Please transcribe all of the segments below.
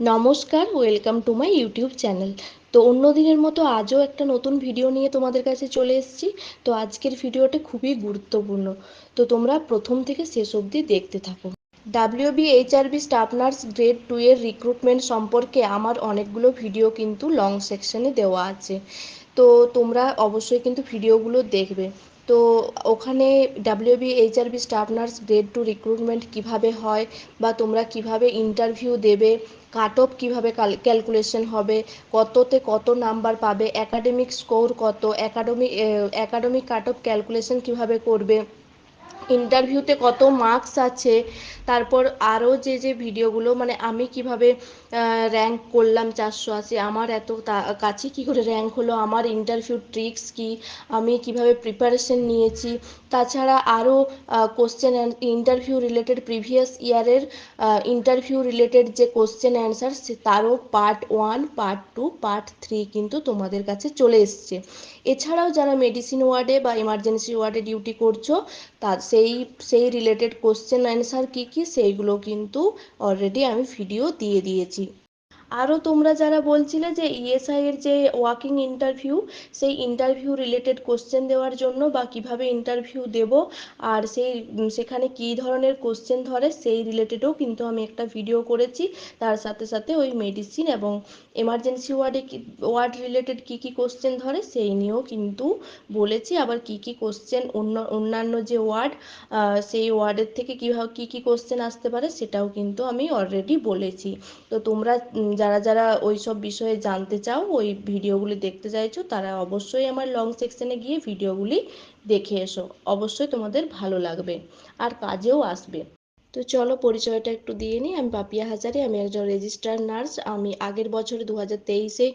নমস্কার, welcome to my YouTube channel. তো অন্য দিনের মতো আজও একটা নতুন ভিডিও নিয়ে তোমাদের কাছে চলে এসেছি। তো আজকের ভিডিওটা খুবই গুরুত্বপূর্ণ, তো তোমরা প্রথম থেকে শেষ অবধি দেখতে থাকো। WBHRB স্টাফ নার্স গ্রেড 2 এর রিক্রুটমেন্ট সম্পর্কে আমার অনেকগুলো ভিডিও কিন্তু লং সেকশনে দেওয়া আছে, তো তোমরা অবশ্যই কিন্তু ভিডিওগুলো দেখবে। তো ওখানে WBHRB staff nurse grade 2 recruitment কীভাবে হয়, বা তোমরা কিভাবে ইন্টারভিউ দেবে, কাট অফ কীভাবে ক্যালকুলেশন হবে, কততে কত নাম্বার পাবে, অ্যাকাডেমিক স্কোর কত, অ্যাকাডেমিক কাট অফ ক্যালকুলেশন কীভাবে করবে, ইন্টারভিউতে কত মার্কস আছে, তারপর আরও যে ভিডিওগুলো মানে আমি কিভাবে র্যাঙ্ক করলাম 480, আমার এত কাছে কী করে র্যাঙ্ক হলো, আমার ইন্টারভিউ ট্রিক্স কি, আমি কিভাবে প্রিপারেশন নিয়েছি, তাছাড়া আরও কোশ্চেন ইন্টারভিউ রিলেটেড প্রিভিয়াস ইয়ারের ইন্টারভিউ রিলেটেড যে কোশ্চেন অ্যান্সার তারও পার্ট 1, পার্ট 2, পার্ট 3 কিন্তু তোমাদের কাছে চলে এসছে। এছাড়াও যারা মেডিসিন ওয়ার্ডে বা এমার্জেন্সি ওয়ার্ডে ডিউটি করছো, তার সেই রিলেটেড কোশ্চেন অ্যান্সার কী কী সেইগুলো কিন্তু অলরেডি আমি ভিডিও দিয়ে দিয়েছি। আরও তোমরা যারা বলছিলে যে ইএসআই এর যে ওয়াকিং ইন্টারভিউ, সেই ইন্টারভিউ রিলেটেড কোশ্চেন দেওয়ার জন্য বা কিভাবে ইন্টারভিউ দেব, আর সেখানে কী ধরনের কোশ্চেন ধরে সেই রিলেটেডও কিন্তু আমি একটা ভিডিও করেছি। তার সাথে সাথে ওই মেডিসিন এবং এমার্জেন্সি ওয়ার্ড রিলেটেড কী কী কোশ্চেন ধরে সেই নিয়েও কিন্তু বলেছি। আবার কী কী কোশ্চেন অন্যান্য যে ওয়ার্ড, সেই ওয়ার্ডের থেকে কীভাবে কী কী কোশ্চেন আসতে পারে সেটাও কিন্তু আমি অলরেডি বলেছি। তো তোমরা যারা যারা ওই সব বিষয়ে জানতে চাও, ওই ভিডিওগুলি দেখতে চাইছো, তারা অবশ্যই আমার লং সেকশনে গিয়ে ভিডিওগুলি দেখে এসো। অবশ্যই তোমাদের ভালো লাগবে আর কাজেও আসবে। তো চলো পরিচয়টা একটু দিয়ে নিই। আমি পাপিয়া হাজারি, আমি একজন রেজিস্টার নার্স। আমি আগের বছরে 2023-এ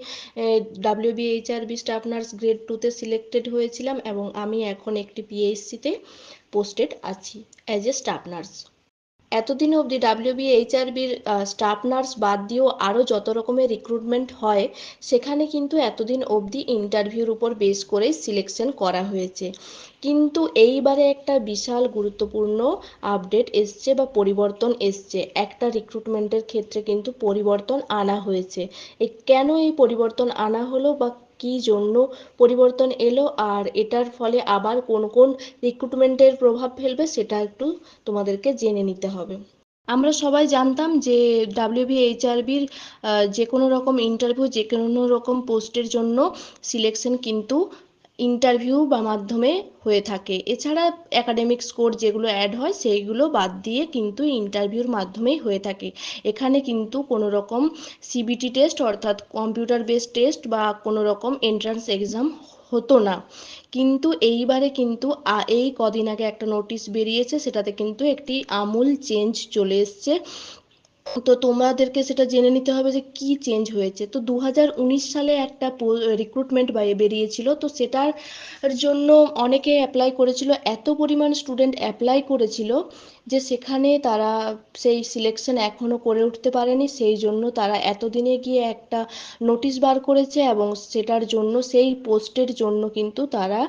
WBHRB স্টাফ নার্স গ্রেড 2-তে সিলেক্টেড হয়েছিলাম, এবং আমি এখন একটি PHC-তে পোস্টেড আছি অ্যাজ এ স্টাফ নার্স। এতদিন অবধি WBHRBর স্টাফ নার্স বাদ দিয়েও আরও যত রকমের রিক্রুটমেন্ট হয়, সেখানে কিন্তু এতদিন অবধি ইন্টারভিউর উপর বেস করেই সিলেকশন করা হয়েছে। কিন্তু এইবারে একটা বিশাল গুরুত্বপূর্ণ আপডেট এসছে বা পরিবর্তন এসছে, একটা রিক্রুটমেন্টের ক্ষেত্রে কিন্তু পরিবর্তন আনা হয়েছে। কেন এই পরিবর্তন আনা হলো বা কী জন্য পরিবর্তন এলো, আর এটার ফলে আবার কোন কোন রিক্রুটমেন্টের প্রভাব ফেলবে, সেটা একটু তোমাদেরকে জেনে নিতে হবে। আমরা সবাই জানতাম যে WBHRBর যে কোনো রকম ইন্টারভিউ, যে কোনো রকম পোস্টের জন্য সিলেকশন কিন্তু ইন্টারভিউ বা মাধ্যমে হয়ে থাকে। এছাড়া অ্যাকাডেমিক স্কোর যেগুলো অ্যাড হয় সেইগুলো বাদ দিয়ে কিন্তু ইন্টারভিউর মাধ্যমেই হয়ে থাকে। এখানে কিন্তু কোনো রকম CBT টেস্ট অর্থাৎ কম্পিউটার বেসড টেস্ট বা কোনো রকম এন্ট্রান্স এক্সাম হতো না। কিন্তু এইবারে কিন্তু এই কদিন আগে একটা নোটিশ বেরিয়েছে, সেটাতে কিন্তু একটি আমূল চেঞ্জ চলে এসছে। তো তোমাদেরকে সেটা জেনে নিতে হবে যে কি চেঞ্জ হয়েছে। তো 2019 সালে একটা রিক্রুটমেন্ট বেরিয়েছিল, তো সেটার জন্য অনেকে অ্যাপ্লাই করেছিল, এত পরিমাণ স্টুডেন্ট অ্যাপ্লাই করেছিল যে সেখানে তারা সেই সিলেকশন এখনও করে উঠতে পারেনি। সেই জন্য তারা এতদিনে গিয়ে একটা নোটিশ বার করেছে, এবং সেটার জন্য সেই পোস্টের জন্য কিন্তু তারা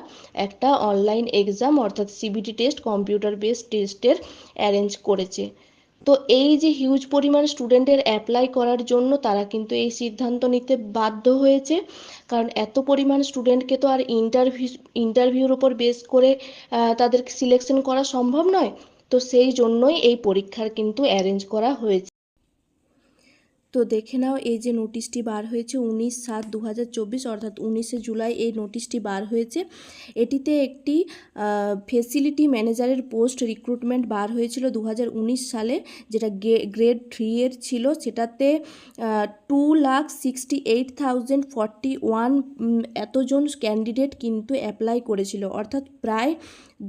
একটা অনলাইন এক্সাম অর্থাৎ CBT টেস্ট, কম্পিউটার বেসড টেস্টের অ্যারেঞ্জ করেছে। তো এই যে হিউজ পরিমাণ স্টুডেন্টের অ্যাপ্লাই করার জন্য তারা কিন্তু এই সিদ্ধান্ত নিতে বাধ্য হয়েছে, কারণ এত পরিমাণ স্টুডেন্টকে তো আর ইন্টারভিউর উপর বেস করে তাদের সিলেকশন করা সম্ভব নয়। তো সেই জন্যই এই পরীক্ষার কিন্তু অ্যারেঞ্জ করা হয়েছে। তো দেখে নাও, এই যে নোটিশটি বার হয়েছে 19/7/2024 অর্থাৎ 19শে জুলাই এই নোটিশটি বার হয়েছে। এটিতে একটি ফেসিলিটি ম্যানেজারের পোস্ট রিক্রুটমেন্ট বার হয়েছিল 2019 সালে, যেটা গ্রেড 3 এর ছিল। সেটাতে 2,68,041 এতজন ক্যান্ডিডেট কিন্তু অ্যাপ্লাই করেছিল, অর্থাৎ প্রায়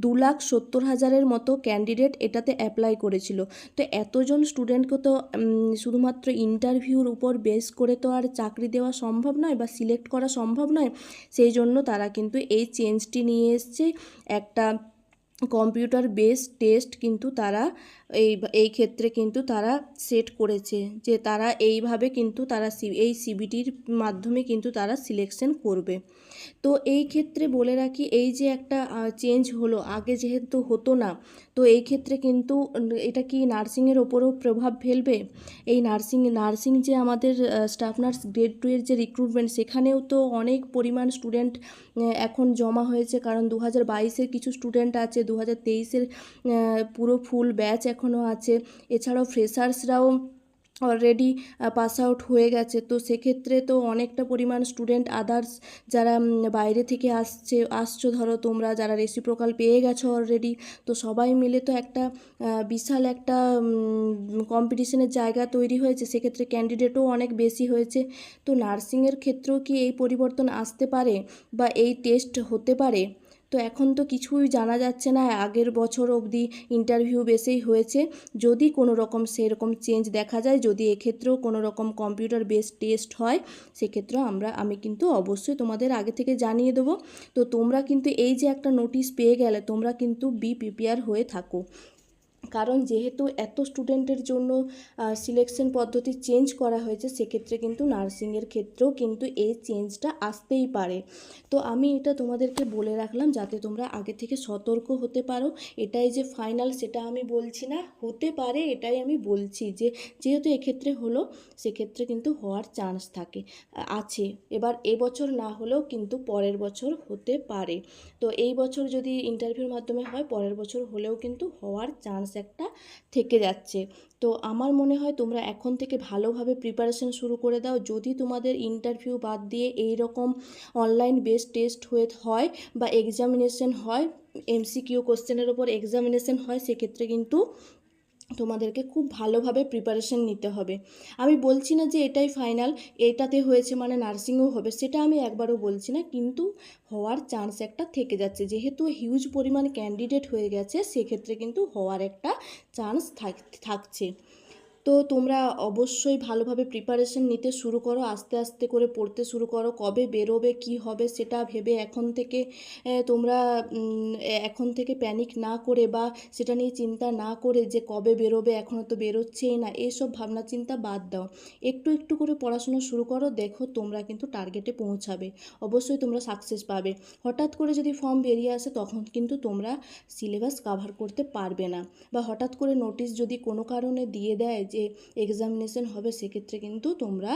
2,70,000-এর মতো ক্যান্ডিডেট এটাতে অ্যাপ্লাই করেছিল। তো এতজন স্টুডেন্টকে তো শুধুমাত্র ইন্টারভিউর উপর বেস করে তো আর চাকরি দেওয়া সম্ভব নয় বা সিলেক্ট করা সম্ভব নয়। সেই জন্য তারা কিন্তু এই চেঞ্জটি নিয়ে এসছে। একটা কম্পিউটার বেসড টেস্ট কিন্তু তারা এই ক্ষেত্রে কিন্তু তারা সেট করেছে, যে তারা এইভাবে কিন্তু তারা এই CBTর মাধ্যমে কিন্তু তারা সিলেকশন করবে। তো এই ক্ষেত্রে বলে রাখি, এই যে একটা চেঞ্জ হলো, আগে যেহেতু হতো না, তো এই ক্ষেত্রে কিন্তু এটা কি নার্সিংয়ের ওপরেও প্রভাব ফেলবে? এই নার্সিং যে আমাদের স্টাফ নার্স গ্রেড 2 এর যে রিক্রুটমেন্ট, সেখানেও তো অনেক পরিমাণ স্টুডেন্ট এখন জমা হয়েছে, কারণ 2022-এর কিছু স্টুডেন্ট আছে, 2023-এর পুরো ফুল ব্যাচ এখনও আছে, এছাড়াও ফ্রেশার্সরাও অলরেডি পাস আউট হয়ে গেছে। তো সেক্ষেত্রে তো অনেকটা পরিমাণ স্টুডেন্ট আদার্স যারা বাইরে থেকে আসছো, ধরো তোমরা যারা রেসিপ্রোকাল পেয়ে গেছো অলরেডি, তো সবাই মিলে তো একটা বিশাল একটা কম্পিটিশনের জায়গা তৈরি হয়েছে, সেক্ষেত্রে ক্যান্ডিডেটও অনেক বেশি হয়েছে। তো নার্সিংয়ের ক্ষেত্রেও কি এই পরিবর্তন আসতে পারে বা এই টেস্ট হতে পারে? তো এখন তো কিছুই জানা যাচ্ছে না, আগের বছর অবধি ইন্টারভিউ বেসেই হয়েছে। যদি কোনো রকম সেরকম চেঞ্জ দেখা যায়, যদি এক্ষেত্রেও কোনো রকম কম্পিউটার বেসড টেস্ট হয়, সেক্ষেত্রেও আমি কিন্তু অবশ্যই তোমাদের আগে থেকে জানিয়ে দেবো। তো তোমরা কিন্তু এই যে একটা নোটিশ পেয়ে গেলে, তোমরা কিন্তু প্রিপেয়ার হয়ে থাকো, কারণ যেহেতু এত স্টুডেন্টের জন্য সিলেকশন পদ্ধতি চেঞ্জ করা হয়েছে, সেক্ষেত্রে কিন্তু নার্সিংয়ের ক্ষেত্রেও কিন্তু এই চেঞ্জটা আসতেই পারে। তো আমি এটা তোমাদেরকে বলে রাখলাম যাতে তোমরা আগে থেকে সতর্ক হতে পারো। এটাই যে ফাইনাল সেটা আমি বলছি না, হতে পারে এটাই আমি বলছি, যে যেহেতু এক্ষেত্রে হলো, সেক্ষেত্রে কিন্তু হওয়ার চান্স আছে। এবার এবছর না হলেও কিন্তু পরের বছর হতে পারে। তো এই বছর যদি ইন্টারভিউর মাধ্যমে হয়, পরের বছর হলেও কিন্তু হওয়ার চান্স একটা থেকে যাচ্ছে। তো আমার মনে হয় তোমরা এখন থেকে ভালোভাবে প্রিপারেশন শুরু করে দাও। যদি তোমাদের ইন্টারভিউ বাদ দিয়ে এই রকম অনলাইন বেসড টেস্ট হয় বা এক্সামিনেশন হয়, এমসিকিউ কোশ্চেনের ওপর এক্সামিনেশন হয়, সেক্ষেত্রে কিন্তু তোমাদেরকে খুব ভালোভাবে প্রিপারেশন নিতে হবে। আমি বলছি না যে এটাই ফাইনাল, এটাতে হয়েছে মানে নার্সিংও হবে, সেটা আমি একবারও বলছি না, কিন্তু হওয়ার চান্স একটা থেকে যাচ্ছে। যেহেতু হিউজ পরিমাণ ক্যান্ডিডেট হয়ে গেছে, সেক্ষেত্রে কিন্তু হওয়ার একটা চান্স থাকছে। তো তোমরা অবশ্যই ভালোভাবে প্রিপারেশন নিতে শুরু করো, আস্তে আস্তে করে পড়তে শুরু করো। কবে বেরোবে কি হবে সেটা ভেবে তোমরা এখন থেকে প্যানিক না করে বা সেটা নিয়ে চিন্তা না করে যে কবে বেরোবে, এখনও তো বেরোচ্ছেই না, এইসব ভাবনা চিন্তা বাদ দাও। একটু একটু করে পড়াশুনো শুরু করো, দেখো তোমরা কিন্তু টার্গেটে পৌঁছাবে, অবশ্যই তোমরা সাকসেস পাবে। হঠাৎ করে যদি ফর্ম বেরিয়ে আসে, তখন কিন্তু তোমরা সিলেবাস কাভার করতে পারবে না, বা হঠাৎ করে নোটিশ যদি কোনো কারণে দিয়ে দেয় যে এক্সামিনেশন হবে, সেক্ষেত্রে কিন্তু তোমরা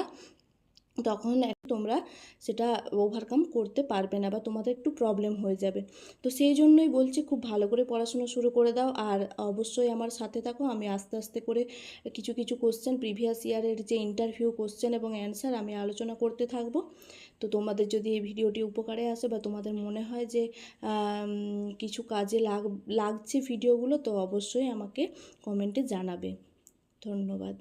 সেটা ওভারকাম করতে পারবে না, বা তোমাদের একটু প্রবলেম হয়ে যাবে। তো সেই জন্যই বলছি, খুব ভালো করে পড়াশোনা শুরু করে দাও, আর অবশ্যই আমার সাথে থাকো। আমি আস্তে আস্তে করে কিছু কিছু কোশ্চেন, প্রিভিয়াস ইয়ারের যে ইন্টারভিউ কোশ্চেন এবং অ্যান্সার আমি আলোচনা করতে থাকবো। তো তোমাদের যদি এই ভিডিওটি উপকারে আসে, বা তোমাদের মনে হয় যে কিছু কাজে লাগছে ভিডিওগুলো, তো অবশ্যই আমাকে কমেন্টে জানাবে। ধন্যবাদ।